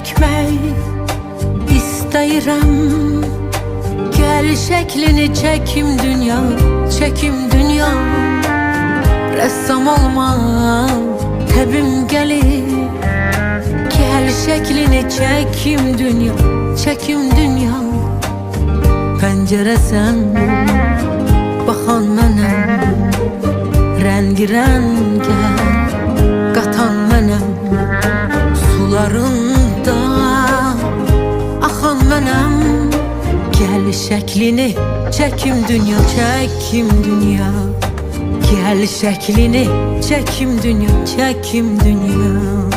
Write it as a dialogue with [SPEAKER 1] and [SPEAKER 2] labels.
[SPEAKER 1] çekmek istəyirəm. Gel şeklini çekim dünya, çekim dünya. Ressam olma tebim gelir. Gel şeklini çekim dünya, çekim dünya. Pencere sen, bakan mənəm. Rengi renge qatan mənəm. Sularında axan mənəm. Gel şeklini çekim dünya, çekim dünya. Gel şeklini çekim dünya, çekim dünya.